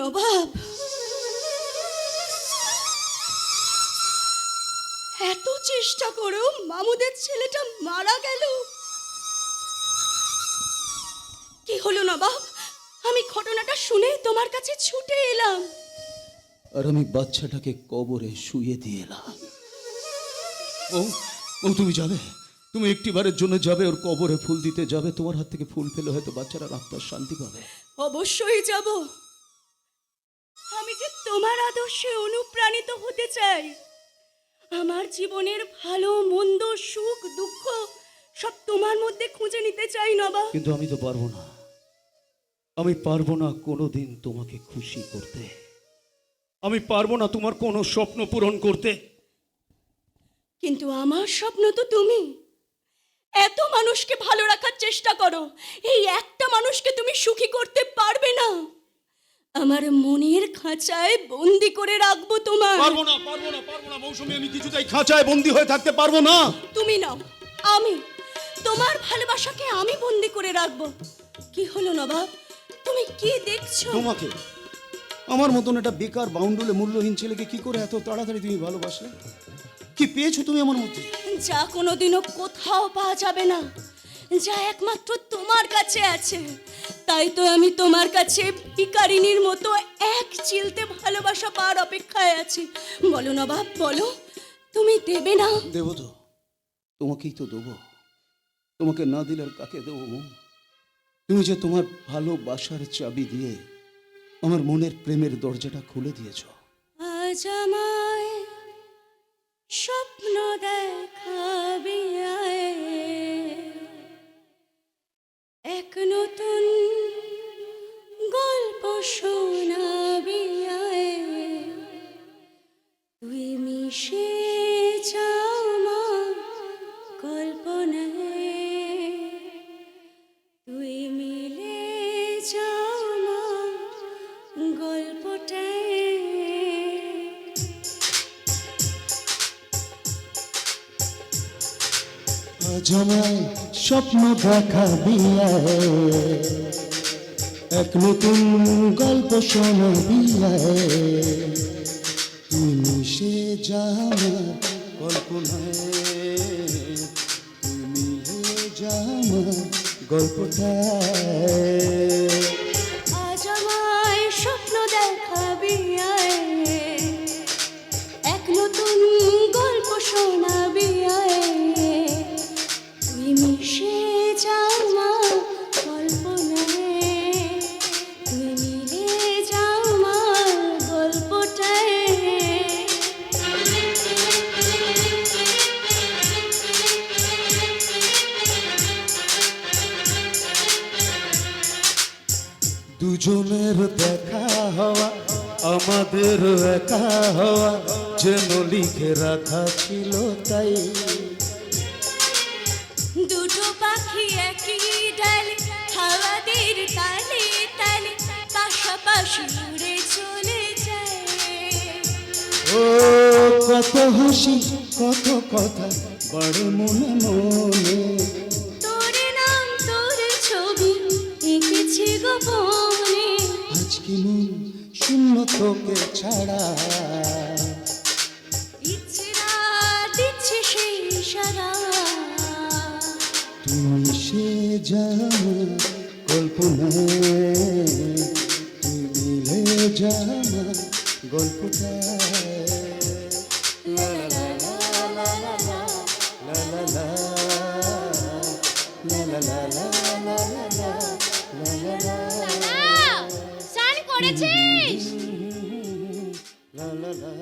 নবাব, এত চেষ্টা করেও মামুদের ছেলেটা মারা গেল। কি হলো নবাব? আমি ঘটনাটা শুনে তোমার কাছে ছুটে এলাম। আর আমি বাচ্চাটাকে কবরে শুয়ে দিয়ে এলাম। ও তুমি যাবে, তুমি একটিবারের জন্য যাবে, ওর কবরে ফুল দিতে যাবে। তোমার হাত থেকে ফুল পেলে হয়তো বাচ্চারা আত্মার শান্তি পাবে। অবশ্যই যাব। আমি যে তোমার আদর্শে অনুপ্রাণিত হতে চাই। আমার জীবনের ভালো মন্দ, সুখ দুঃখ সব তোমার মধ্যে খুঁজে নিতে চাই নবাব। কিন্তু আমি তো পারবো না, আমি পারবো না কোনোদিন তোমাকে খুশি করতে। আমি পারবো না তোমার কোনো স্বপ্ন পূরণ করতে। কিন্তু আমার স্বপ্ন তো তুমি। এত মানুষকে ভালো রাখার চেষ্টা করো, এই একটা মানুষকে তুমি সুখী করতে পারবে না। আমার মনের খাঁচায় বন্দি করে রাখবো তোমার। পারবো না, পারবো না, পারবো না মৌসুমী, আমি কিছুতেই খাঁচায় বন্দি হয়ে থাকতে পারবো না। তুমি নাও, আমি তোমার ভালোবাসাকে আমি বন্দি করে রাখবো। কি হলো নবাব, তুমি কি দেখছো? তোমাকে, আমার মতন একটা বেকার বাউন্ডুলে মূল্যহীন ছেলেকে কি করে এত তাড়াতাড়ি তুমি ভালোবাসলে? কি পেয়েছো তুমি আমার মধ্যে? যা কোনোদিনও কোথাও পাওয়া যাবে না, যা একমাত্র তোমার কাছে আছে। তাই তো আমি তোমার কাছে ভিখারিনীর মতো এক চিলতে ভালোবাসা পাওয়ার অপেক্ষায় আছি। বলো নবাব, বলো, তুমি দেবে না? দেবো তো, তোমাকেই তো দেবো। তোমাকে না দিলে আর কাকে দেবো? তুমি যে তোমার ভালোবাসার চাবি দিয়ে আমার মনের প্রেমের দরজাটা খুলে দিয়েছো। আজ আমায় স্বপ্ন দেখাবি আয়, এক নতুন গল্প শোনাবি আয়, তুই মিশে যাও আমার কল্পনায়, তুই মিলে যাও আমার গল্পটায়। আজ আমায় স্বপ্ন দেখাবি আয়, এক নতুন গল্প শোনাবি আয়, তুই মিশে যা আমার কল্পনায়, তুই মিলে যা আমার গল্পটায়। আজ আমায় স্বপ্ন দেখাবি আয়, এক নতুন গল্প শোনাবি আয়, তুই মিশে যাও আমার কল্পনায়, তুই মিলে যাও আমার গল্পটায়। দুজনের দেখা হওয়া, আমাদের একা হওয়া যেন লিখে রাখা ছিল তাই। দুটো পাখি একই ডালে, হাওয়াদের তালে তালে পাশাপাশি উড়ে চলে যায়। ও কত হাসি, কত কথা বড় মনে মনে, তোর নাম তোর ছবি এঁকেছি গোপনে, আজকে মন শূন্য তোকে ছাড়া, ইচ্ছে রাত ইচ্ছে সেই সারা, তুমি সে যা আমার কল্পনায়, তুই মিলে যা আমার গল্পটায়। লা লা লা লা লা লা লা লা লা লা লা লা লা লা লা লা লা। স্নান করেছিস? লা লা লা।